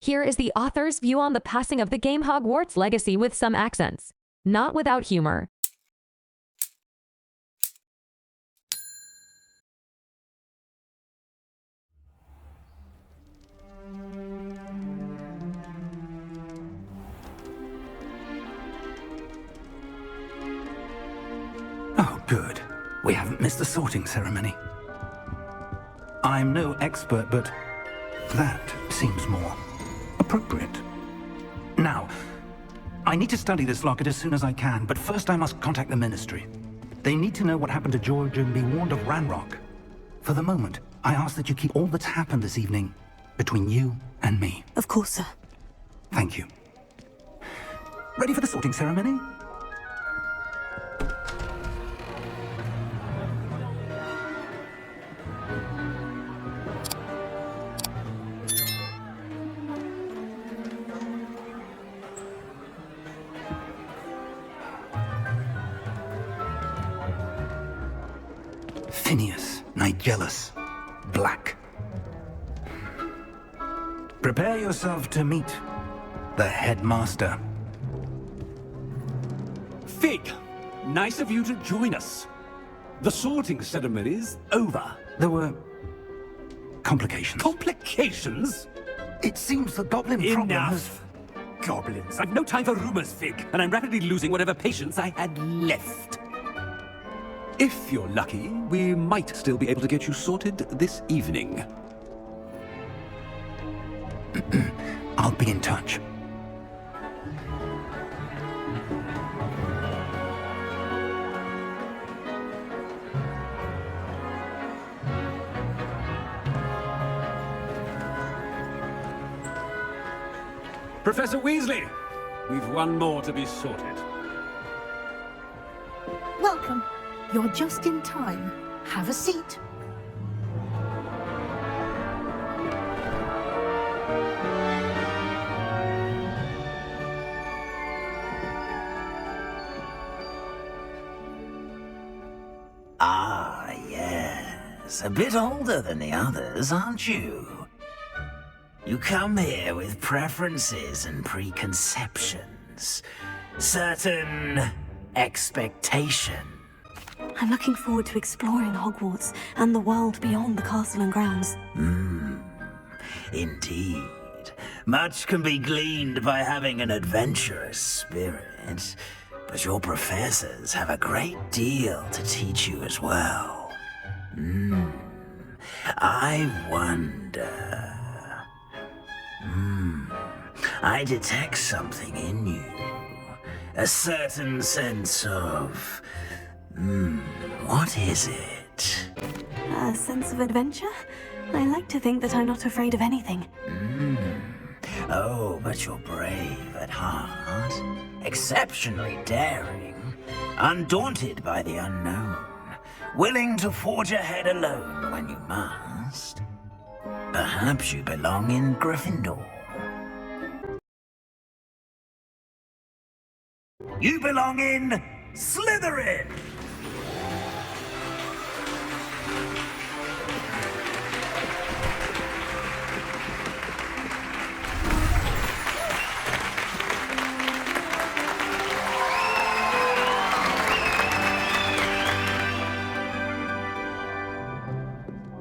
Here is the author's view on the passing of the game Hogwarts Legacy with some accents, not without humor. Oh, good. We haven't missed the sorting ceremony. I'm no expert, but that seems more appropriate. Now, I need to study this locket as soon as I can, but first I must contact the Ministry. They need to know what happened to George and be warned of Ranrock. For the moment, I ask that you keep all that's happened this evening between you and me. Of course, sir. Thank you. Ready for the sorting ceremony? Phineas, Nigellus, Black. Prepare yourself to meet the headmaster. Fig, nice of you to join us. The sorting ceremony's over. There were complications. Complications? It seems the goblin problem has... Enough! Goblins. I've no time for rumors, Fig, and I'm rapidly losing whatever patience I had left. If you're lucky, we might still be able to get you sorted this evening. I'll be in touch. Professor Weasley, we've one more to be sorted. Welcome. You're just in time. Have a seat. Ah, yes. A bit older than the others, aren't you? You come here with preferences and preconceptions. Certain expectation. I'm looking forward to exploring Hogwarts and the world beyond the castle and grounds. Indeed. Much can be gleaned by having an adventurous spirit, but your professors have a great deal to teach you as well. I wonder... I detect something in you. A certain sense of... what is it? A sense of adventure? I like to think that I'm not afraid of anything. Oh, but you're brave at heart. Exceptionally daring. Undaunted by the unknown. Willing to forge ahead alone when you must. Perhaps you belong in Gryffindor. You belong in Slytherin!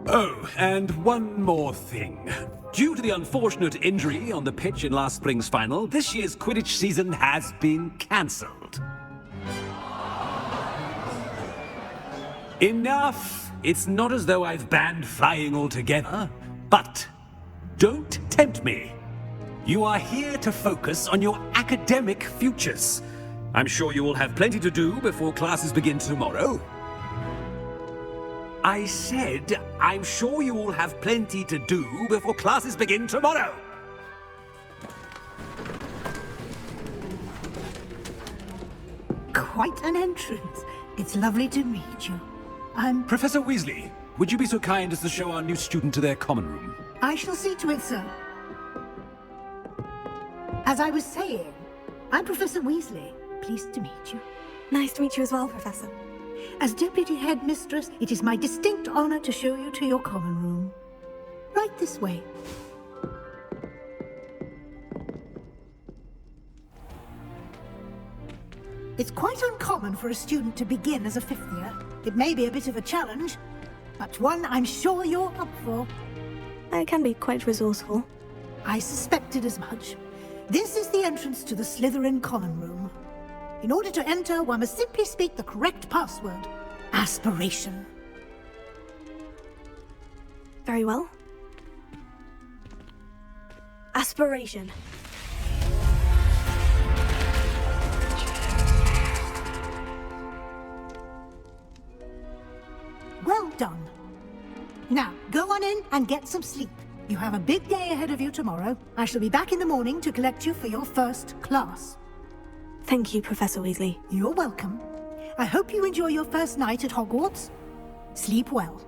Oh, and one more thing. Due to the unfortunate injury on the pitch in last spring's final, this year's Quidditch season has been cancelled. Enough! It's not as though I've banned flying altogether, but don't tempt me. You are here to focus on your academic futures. I'm sure you will have plenty to do before classes begin tomorrow. I said, I'm sure you all have plenty to do before classes begin tomorrow. Quite an entrance. It's lovely to meet you. Professor Weasley, would you be so kind as to show our new student to their common room? I shall see to it, sir. As I was saying, I'm Professor Weasley. Pleased to meet you. Nice to meet you as well, Professor. As Deputy Headmistress, it is my distinct honor to show you to your common room. Right this way. It's quite uncommon for a student to begin as a fifth year. It may be a bit of a challenge, but one I'm sure you're up for. I can be quite resourceful. I suspected as much. This is the entrance to the Slytherin common room. In order to enter, one must simply speak the correct password. Aspiration. Very well. Aspiration. Well done. Now, go on in and get some sleep. You have a big day ahead of you tomorrow. I shall be back in the morning to collect you for your first class. Thank you, Professor Weasley. You're welcome. I hope you enjoy your first night at Hogwarts. Sleep well.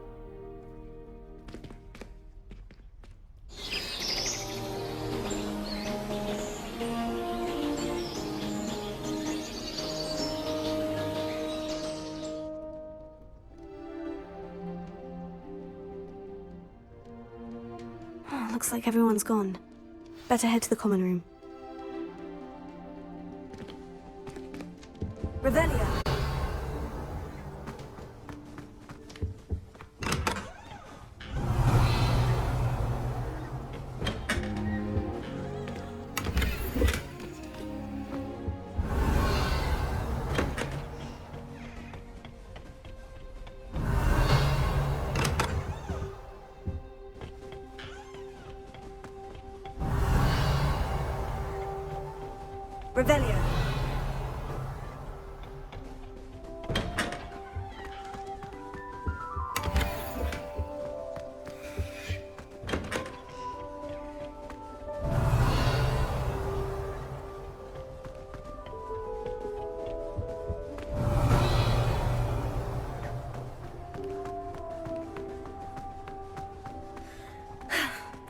Looks like everyone's gone. Better head to the common room. Revelia! Revelia!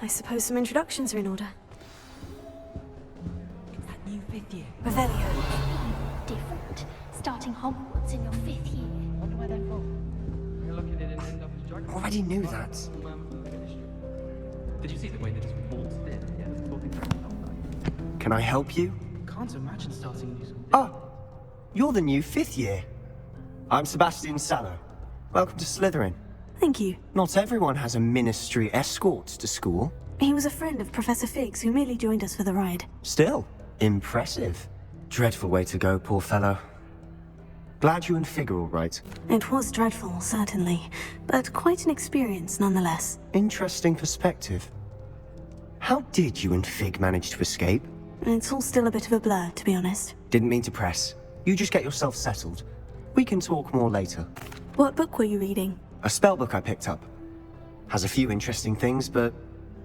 I suppose some introductions are in order. That new fifth year. Revelia. Different. Starting Hogwarts in your fifth year. Wonder where they're from. You're looking at it end up as dragon. Already knew that. Did you see the way they just waltzed in? Yeah, talking. Can I help you? Can't imagine starting a new school. Oh, you're the new fifth year. I'm Sebastian Sallow. Welcome to Slytherin. Thank you. Not everyone has a ministry escort to school. He was a friend of Professor Fig's who merely joined us for the ride. Still, impressive. Dreadful way to go, poor fellow. Glad you and Fig are all right. It was dreadful, certainly, but quite an experience nonetheless. Interesting perspective. How did you and Fig manage to escape? It's all still a bit of a blur, to be honest. Didn't mean to press. You just get yourself settled. We can talk more later. What book were you reading? A spellbook I picked up. Has a few interesting things, but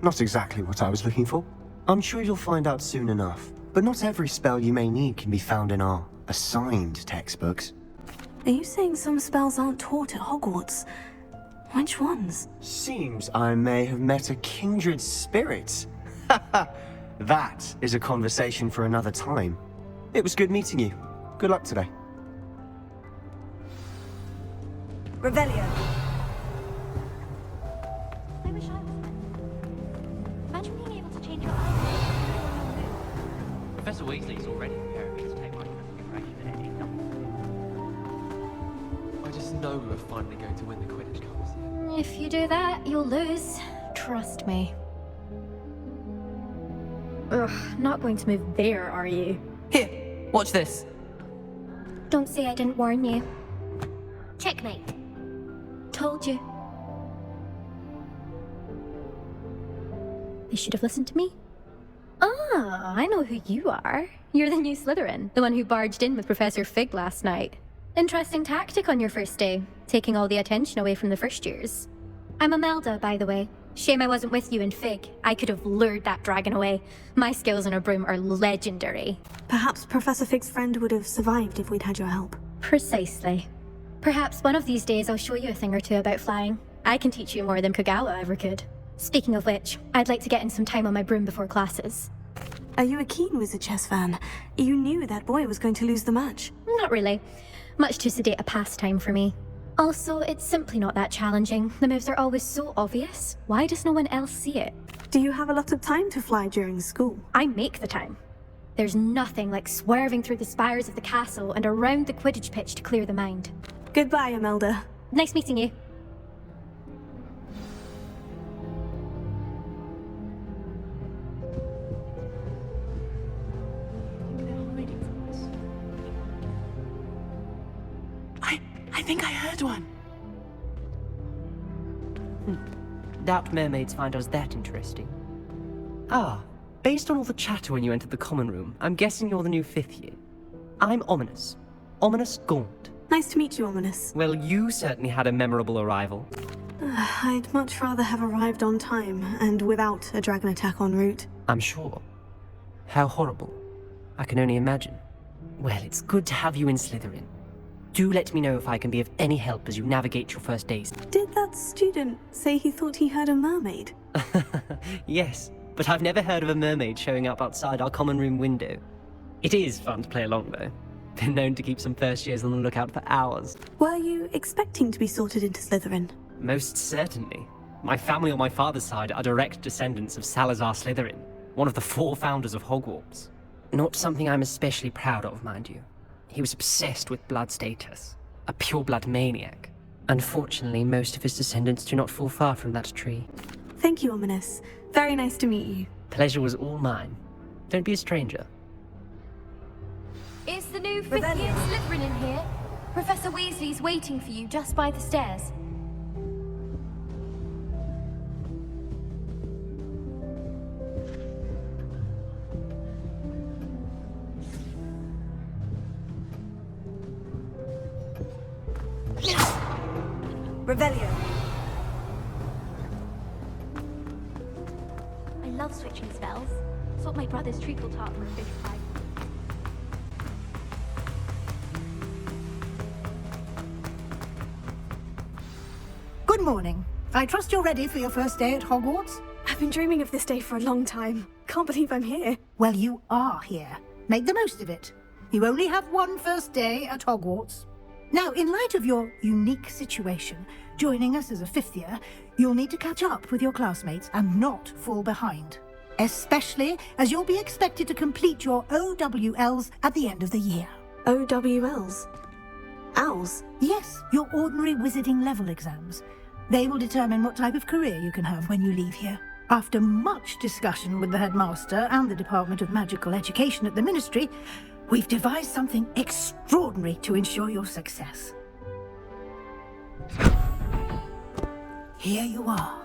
not exactly what I was looking for. I'm sure you'll find out soon enough. But not every spell you may need can be found in our assigned textbooks. Are you saying some spells aren't taught at Hogwarts? Which ones? Seems I may have met a kindred spirit. That is a conversation for another time. It was good meeting you. Good luck today. Revelia. I wish I was there. Imagine being able to change your eyes. Professor Weasley's already preparing me to take my configuration at any number. I just know we're finally going to win the Quidditch Cup this year. If you do that, you'll lose. Trust me. Ugh, not going to move there, are you? Here, watch this. Don't say I didn't warn you. Checkmate. Told you. You should have listened to me. Ah, I know who you are. You're the new Slytherin, the one who barged in with Professor Fig last night. Interesting tactic on your first day, taking all the attention away from the first years. I'm Imelda, by the way. Shame I wasn't with you in Fig. I could have lured that dragon away. My skills on a broom are legendary. Perhaps Professor Fig's friend would have survived if we'd had your help. Precisely. Perhaps one of these days I'll show you a thing or two about flying. I can teach you more than Kogawa ever could. Speaking of which, I'd like to get in some time on my broom before classes. Are you a keen Wizard chess fan? You knew that boy was going to lose the match. Not really. Much too sedate a pastime for me. Also, it's simply not that challenging. The moves are always so obvious. Why does no one else see it? Do you have a lot of time to fly during school? I make the time. There's nothing like swerving through the spires of the castle and around the Quidditch pitch to clear the mind. Goodbye, Imelda. Nice meeting you. I think I heard one. Doubt mermaids find us that interesting. Ah, based on all the chatter when you entered the common room, I'm guessing you're the new 5th year. I'm Ominis. Ominis Gaunt. Nice to meet you, Ominis. Well, you certainly had a memorable arrival. I'd much rather have arrived on time and without a dragon attack en route. I'm sure. How horrible. I can only imagine. Well, it's good to have you in Slytherin. Do let me know if I can be of any help as you navigate your first days. Did that student say he thought he heard a mermaid? Yes, but I've never heard of a mermaid showing up outside our common room window. It is fun to play along, though. Been known to keep some first years on the lookout for hours. Were you expecting to be sorted into Slytherin? Most certainly. My family on my father's side are direct descendants of Salazar Slytherin, one of the 4 founders of Hogwarts. Not something I'm especially proud of, mind you. He was obsessed with blood status, a pure-blood maniac. Unfortunately, most of his descendants do not fall far from that tree. Thank you, Ominis. Very nice to meet you. Pleasure was all mine. Don't be a stranger. Is the new 5th year Slytherin in here? Professor Weasley's waiting for you just by the stairs. Revelio. I love switching spells. Swap my brother's treacle tart for a fish pie. Good morning. I trust you're ready for your first day at Hogwarts? I've been dreaming of this day for a long time. Can't believe I'm here. Well, you are here. Make the most of it. You only have one first day at Hogwarts. Now, in light of your unique situation, joining us as a 5th year, you'll need to catch up with your classmates and not fall behind. Especially as you'll be expected to complete your OWLs at the end of the year. OWLs? Owls? Yes, your ordinary wizarding level exams. They will determine what type of career you can have when you leave here. After much discussion with the headmaster and the Department of Magical Education at the Ministry, we've devised something extraordinary to ensure your success. Here you are.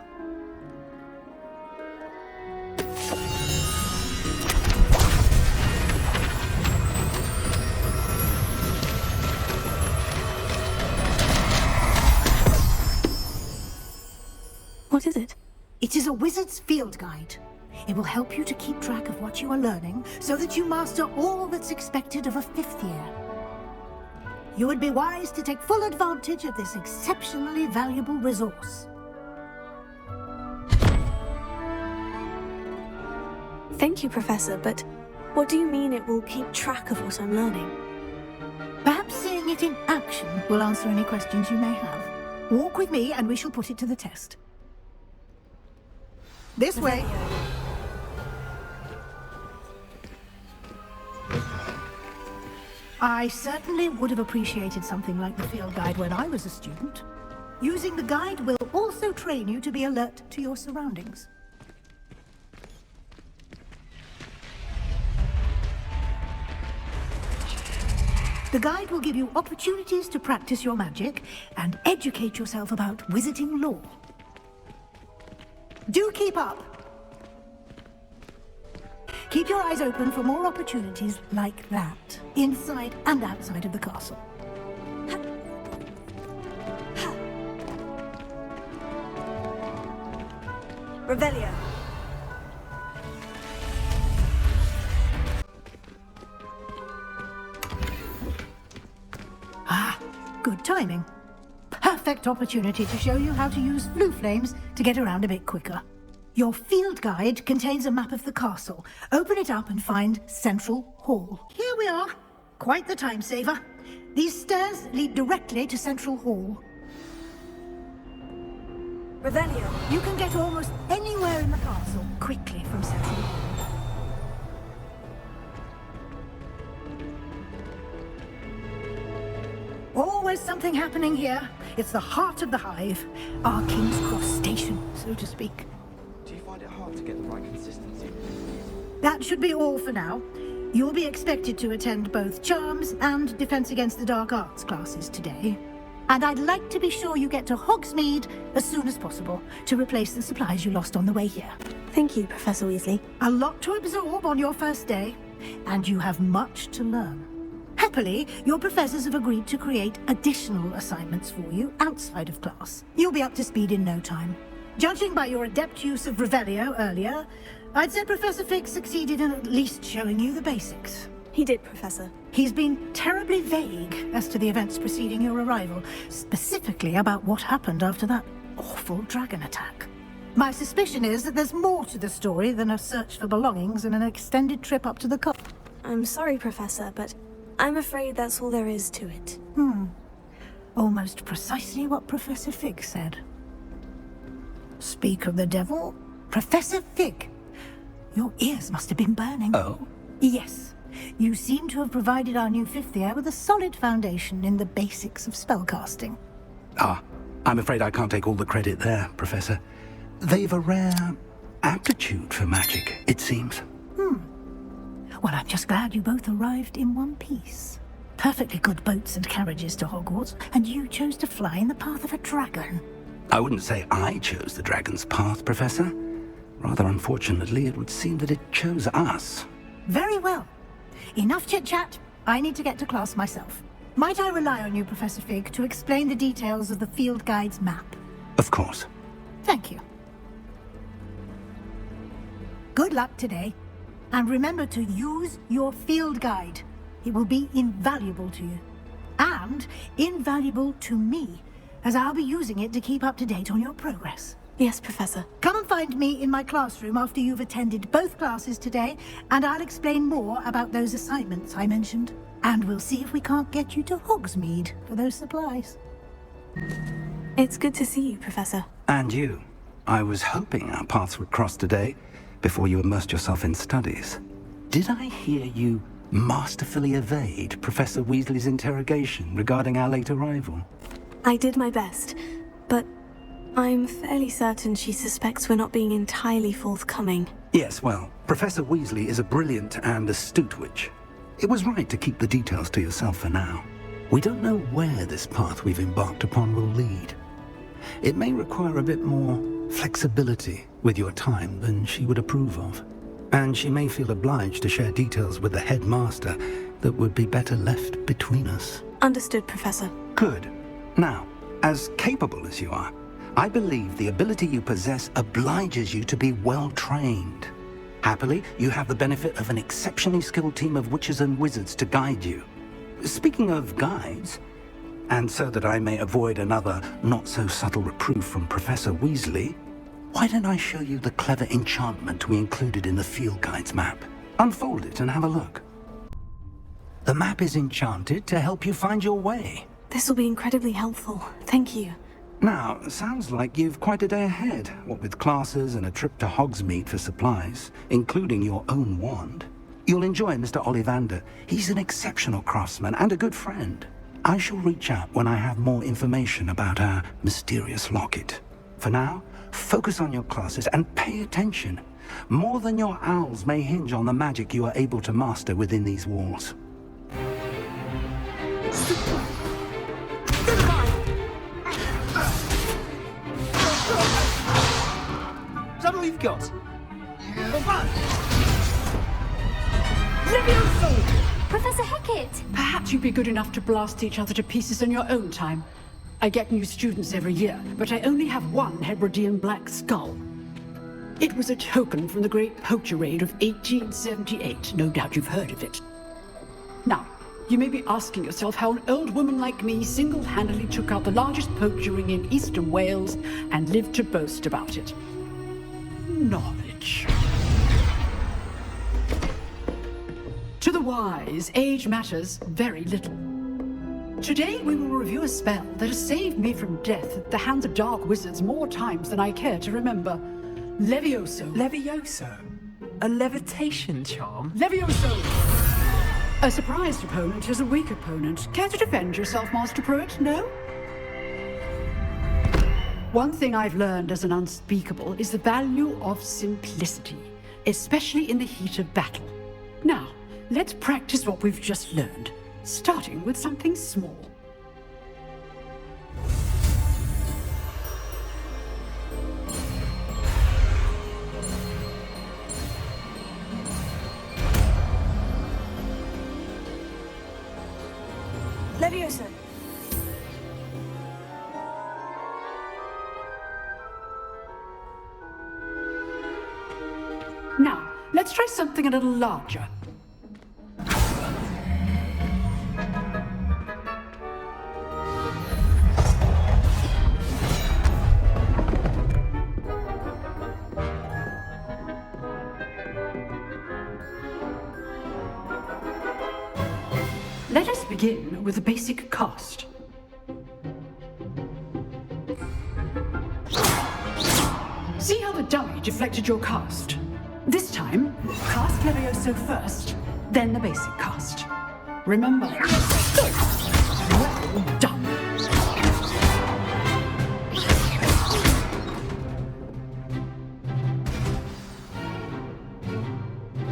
What is it? It is a wizard's field guide. It will help you to keep track of what you are learning so that you master all that's expected of a 5th year. You would be wise to take full advantage of this exceptionally valuable resource. Thank you, Professor, but what do you mean it will keep track of what I'm learning? Perhaps seeing it in action will answer any questions you may have. Walk with me and we shall put it to the test. This way. I certainly would have appreciated something like the field guide when I was a student. Using the guide will also train you to be alert to your surroundings. The guide will give you opportunities to practice your magic and educate yourself about wizarding lore. Do keep up! Keep your eyes open for more opportunities like that, inside and outside of the castle. Revelio. Ah, good timing. Perfect opportunity to show you how to use blue flames to get around a bit quicker. Your field guide contains a map of the castle. Open it up and find Central Hall. Here we are. Quite the time saver. These stairs lead directly to Central Hall. Revelio. You can get almost anywhere in the castle quickly from Central Hall. Always something happening here. It's the heart of the hive. Our King's Cross station, so to speak. Do you find it hard to get the right consistency? That should be all for now. You'll be expected to attend both Charms and Defense Against the Dark Arts classes today. And I'd like to be sure you get to Hogsmeade as soon as possible to replace the supplies you lost on the way here. Thank you, Professor Weasley. A lot to absorb on your first day, and you have much to learn. Happily, your professors have agreed to create additional assignments for you outside of class. You'll be up to speed in no time. Judging by your adept use of Revelio earlier, I'd say Professor Fig succeeded in at least showing you the basics. He did, Professor. He's been terribly vague as to the events preceding your arrival, specifically about what happened after that awful dragon attack. My suspicion is that there's more to the story than a search for belongings and an extended trip up to the cup. I'm sorry, Professor, but I'm afraid that's all there is to it. Almost precisely what Professor Fig said. Speak of the devil, Professor Fig. Your ears must have been burning. Oh? Yes. You seem to have provided our new fifth year with a solid foundation in the basics of spellcasting. Ah, I'm afraid I can't take all the credit there, Professor. They've a rare aptitude for magic, it seems. Well, I'm just glad you both arrived in one piece. Perfectly good boats and carriages to Hogwarts, and you chose to fly in the path of a dragon. I wouldn't say I chose the dragon's path, Professor. Rather unfortunately, it would seem that it chose us. Very well. Enough chit-chat. I need to get to class myself. Might I rely on you, Professor Fig, to explain the details of the field guide's map? Of course. Thank you. Good luck today. And remember to use your field guide. It will be invaluable to you. And invaluable to me, as I'll be using it to keep up to date on your progress. Yes, Professor. Come and find me in my classroom after you've attended both classes today, and I'll explain more about those assignments I mentioned. And we'll see if we can't get you to Hogsmeade for those supplies. It's good to see you, Professor. And you. I was hoping our paths would cross today, before you immersed yourself in studies. Did I hear you masterfully evade Professor Weasley's interrogation regarding our late arrival? I did my best, but I'm fairly certain she suspects we're not being entirely forthcoming. Yes, well, Professor Weasley is a brilliant and astute witch. It was right to keep the details to yourself for now. We don't know where this path we've embarked upon will lead. It may require a bit more flexibility with your time than she would approve of. And she may feel obliged to share details with the headmaster that would be better left between us. Understood, Professor. Good. Now, as capable as you are, I believe the ability you possess obliges you to be well trained. Happily, you have the benefit of an exceptionally skilled team of witches and wizards to guide you. Speaking of guides, and so that I may avoid another not-so-subtle reproof from Professor Weasley, why don't I show you the clever enchantment we included in the field guide's map? Unfold it and have a look. The map is enchanted to help you find your way. This will be incredibly helpful. Thank you. Now, sounds like you've quite a day ahead, what with classes and a trip to Hogsmeade for supplies, including your own wand. You'll enjoy Mr. Ollivander. He's an exceptional craftsman and a good friend. I shall reach out when I have more information about our mysterious locket. For now, focus on your classes and pay attention. More than your owls may hinge on the magic you are able to master within these walls. Is that all you've got? Professor Hecat! Perhaps you'd be good enough to blast each other to pieces in your own time. I get new students every year, but I only have one Hebridean black skull. It was a token from the Great Poacher Raid of 1878. No doubt you've heard of it. Now, you may be asking yourself how an old woman like me single-handedly took out the largest poacher ring in eastern Wales and lived to boast about it. Knowledge. To the wise, age matters very little. Today we will review a spell that has saved me from death at the hands of dark wizards more times than I care to remember. Levioso. Levioso? A levitation charm? Levioso! A surprised opponent is a weak opponent. Care to defend yourself, Master Pruitt? No? One thing I've learned as an unspeakable is the value of simplicity, especially in the heat of battle. Now, let's practice what we've just learned, starting with something small. Leviosa. Now, let's try something a little larger. Let us begin with the basic cast. See how the dummy deflected your cast? This time, cast Levioso first, then the basic cast. Remember, good. Well done.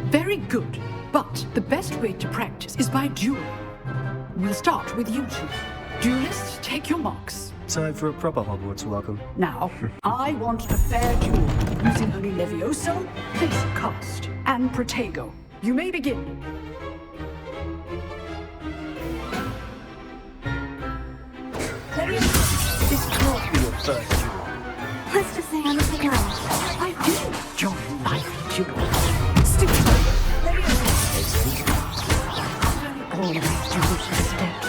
Very good, but the best way to practice is by duel. We'll start with you two. Duelists, take your marks. Time for a proper Hogwarts welcome. Now, I want a fair duel, using only Levioso, basic cast, and Protego. You may begin. This can't be your first duel. Let's just say I'm a glad. I do enjoy life duel. Stupid. All these duels respect.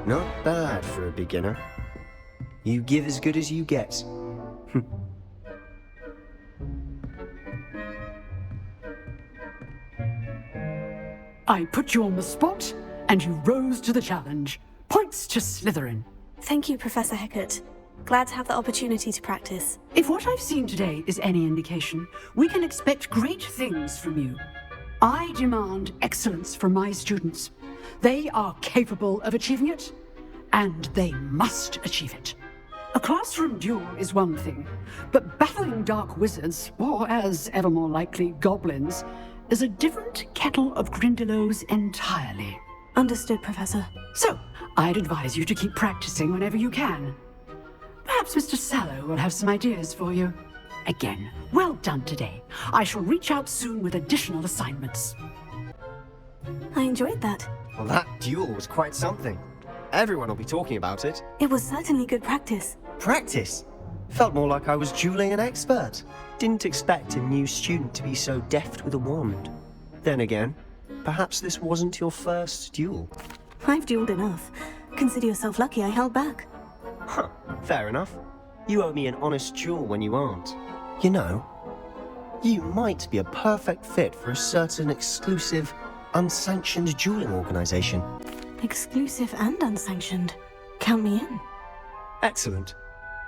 Not bad for a beginner. You give as good as you get. I put you on the spot, and you rose to the challenge. Points to Slytherin. Thank you, Professor Hecat. Glad to have the opportunity to practice. If what I've seen today is any indication, we can expect great things from you. I demand excellence from my students. They are capable of achieving it, and they must achieve it. A classroom duel is one thing, but battling dark wizards, or as ever more likely, goblins, is a different kettle of Grindylows entirely. Understood, Professor. So, I'd advise you to keep practicing whenever you can. Perhaps Mr. Sallow will have some ideas for you. Again, well done today. I shall reach out soon with additional assignments. I enjoyed that. Well, that duel was quite something. Everyone will be talking about it. It was certainly good practice. Practice? Felt more like I was dueling an expert. Didn't expect a new student to be so deft with a wand. Then again, perhaps this wasn't your first duel. I've dueled enough. Consider yourself lucky I held back. Huh, fair enough. You owe me an honest duel when you aren't. You know, you might be a perfect fit for a certain exclusive, unsanctioned dueling organization. Exclusive and unsanctioned. Count me in. Excellent.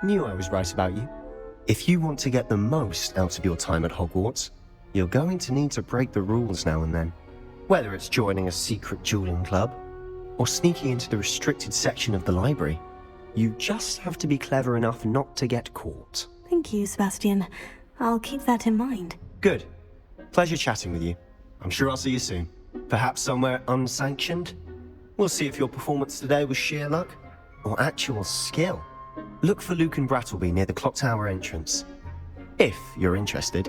Knew I was right about you. If you want to get the most out of your time at Hogwarts, you're going to need to break the rules now and then. Whether it's joining a secret dueling club, or sneaking into the restricted section of the library, you just have to be clever enough not to get caught. Thank you, Sebastian. I'll keep that in mind. Good. Pleasure chatting with you. I'm sure I'll see you soon. Perhaps somewhere unsanctioned? We'll see if your performance today was sheer luck, or actual skill. Look for Luke and Brattleby near the clock tower entrance. If you're interested.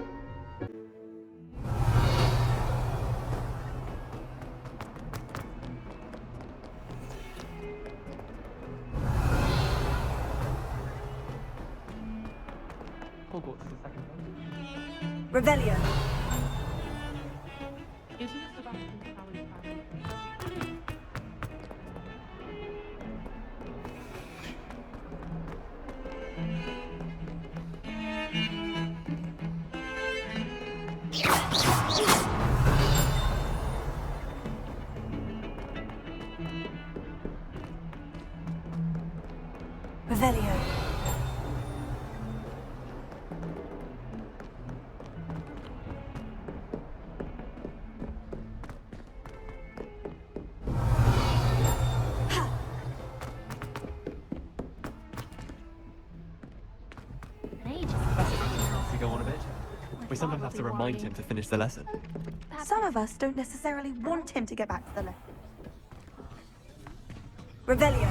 Hogwarts is the second one. Revelio. Isn't it Sebastian Sally's Revelio. We sometimes have to remind him to finish the lesson. Some of us don't necessarily want him to get back to the lesson. Revelio.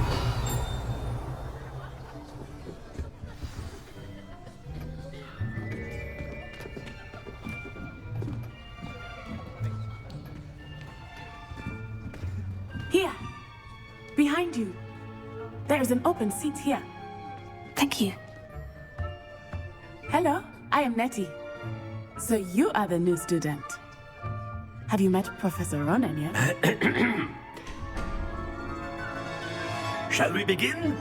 Here. Behind you. There is an open seat here. Thank you. Hello, I am Nettie. So you are the new student. Have you met Professor Ronan yet? Shall we begin?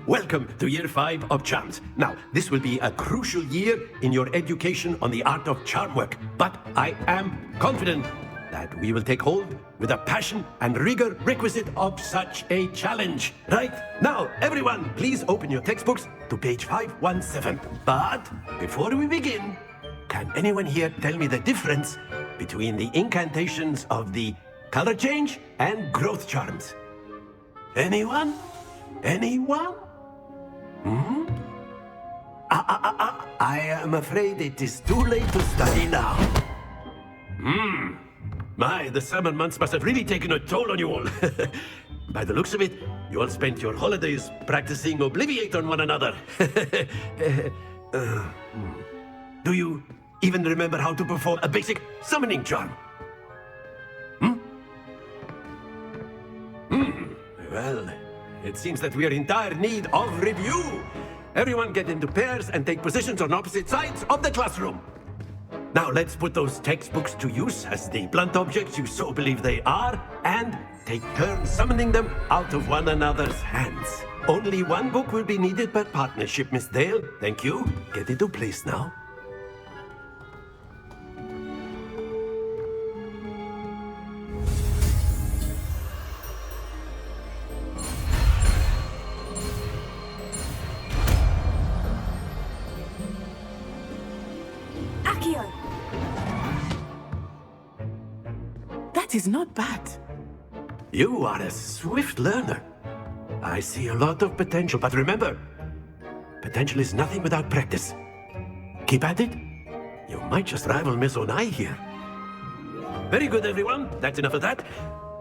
Welcome to Year 5 of Charms. Now, this will be a crucial year in your education on the art of charm work, but I am confident that we will take hold with the passion and rigor requisite of such a challenge. Right? Now, everyone, please open your textbooks to page 517. But before we begin, can anyone here tell me the difference between the incantations of the color change and growth charms? Anyone? Anyone? I am afraid it is too late to study now. My, the summer months must have really taken a toll on you all. By the looks of it, you all spent your holidays practicing Obliviate on one another. Do you even remember how to perform a basic summoning charm? Well, it seems that we are in dire need of review. Everyone get into pairs and take positions on opposite sides of the classroom. Now let's put those textbooks to use as the blunt objects you so believe they are, and take turns summoning them out of one another's hands. Only one book will be needed per partnership, Miss Dale. Thank you. Get into place now. That is not bad. You are a swift learner. I see a lot of potential, but remember, potential is nothing without practice. Keep at it. You might just rival Miss Onai here. Very good, everyone. That's enough of that.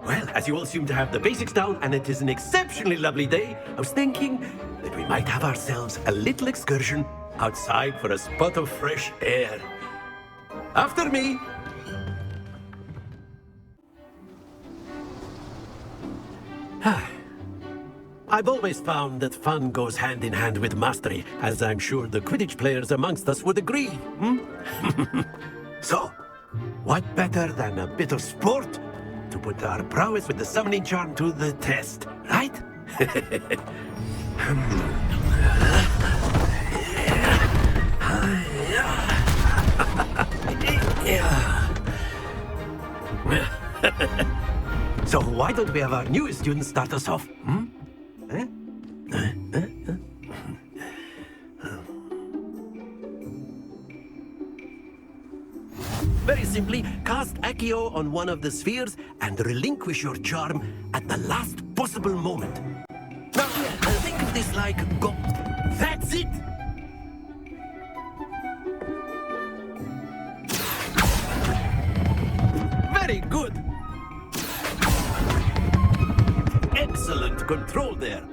Well, as you all seem to have the basics down, and it is an exceptionally lovely day, I was thinking that we might have ourselves a little excursion outside for a spot of fresh air. After me. I've always found that fun goes hand in hand with mastery, as I'm sure the Quidditch players amongst us would agree. So, what better than a bit of sport to put our prowess with the summoning charm to the test, right? So why don't we have our newest student start us off? Very simply, cast Accio on one of the spheres and relinquish your charm at the last possible moment. Now, think of this like go. That's it! Very good! Excellent control there.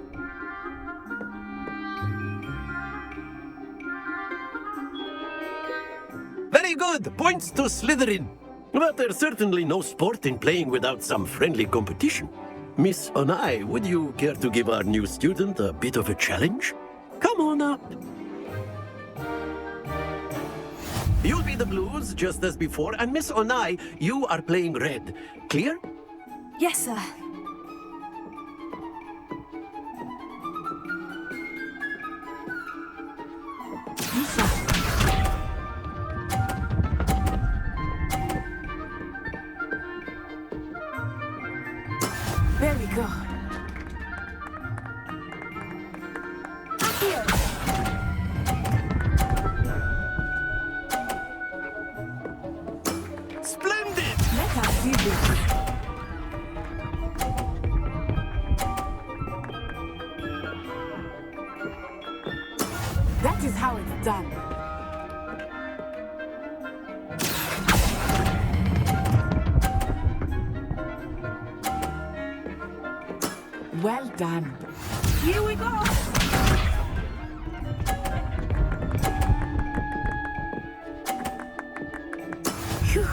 Very good! Points to Slytherin. But there's certainly no sport in playing without some friendly competition. Miss Onai, would you care to give our new student a bit of a challenge? Come on up. You'll be the blues, just as before, and Miss Onai, you are playing red. Clear? Yes, sir. There we go. Splendid! Let us see this. That is how it's done. Well done. Here we go! Phew.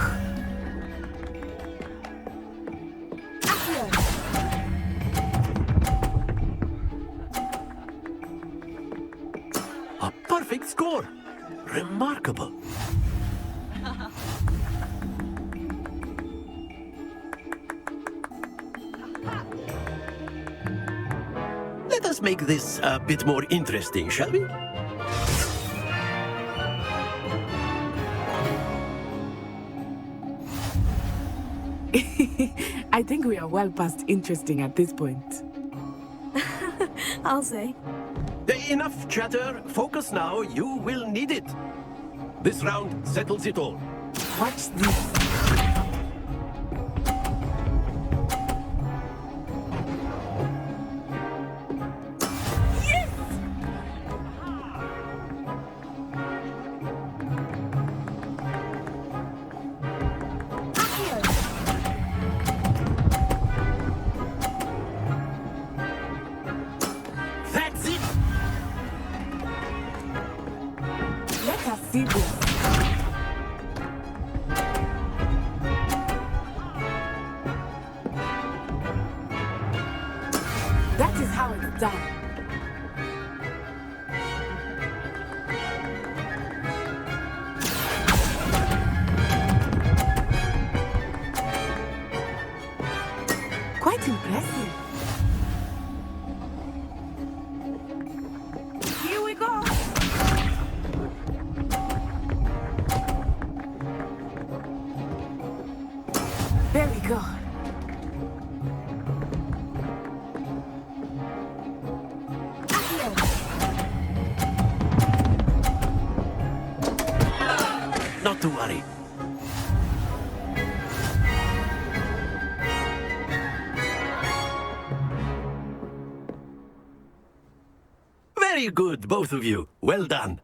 A perfect score! Remarkable. Let us make this a bit more interesting, shall we? I think we are well past interesting at this point. I'll say. Enough chatter. Focus now. You will need it. This round settles it all. Watch this. That's it. Let us see this. That is how it's done. Quite impressive. Here we go! Very good. Not to worry. Very good, both of you. Well done.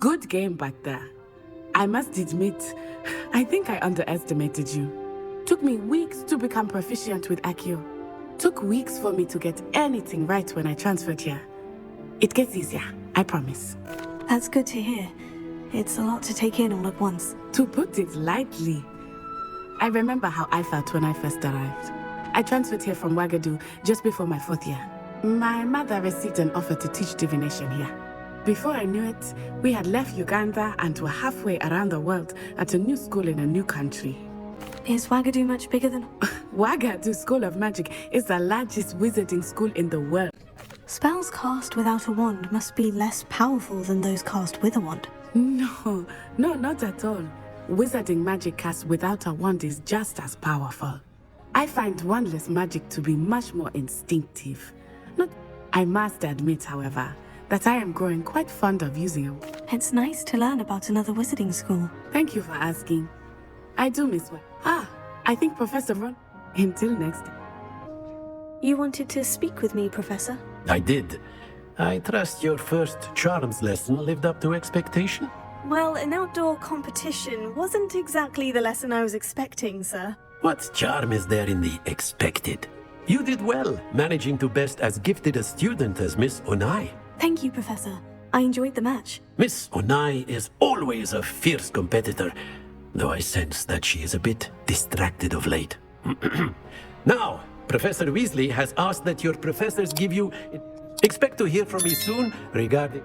Good game back there. I must admit, I think I underestimated you. Took me weeks to become proficient with Accio. Took weeks for me to get anything right when I transferred here. It gets easier, I promise. That's good to hear. It's a lot to take in all at once. To put it lightly, I remember how I felt when I first arrived. I transferred here from Wagadu just before my 4th year. My mother received an offer to teach divination here. Before I knew it, we had left Uganda and were halfway around the world at a new school in a new country. Is Wagadu much bigger than... Wagadu School of Magic is the largest wizarding school in the world. Spells cast without a wand must be less powerful than those cast with a wand. No, not at all. Wizarding magic cast without a wand is just as powerful. I find wandless magic to be much more instinctive. I must admit, however, that I am growing quite fond of using it. It's nice to learn about another wizarding school. Thank you for asking. I do miss one. I think Professor Ron. Until next time. You wanted to speak with me, Professor? I did. I trust your first charms lesson lived up to expectation? Well, an outdoor competition wasn't exactly the lesson I was expecting, sir. What charm is there in the expected? You did well, managing to best as gifted a student as Miss Onai. Thank you, Professor. I enjoyed the match. Miss Onai is always a fierce competitor, though I sense that she is a bit distracted of late. Now, Professor Weasley has asked that your professors give you... Expect to hear from me soon regarding...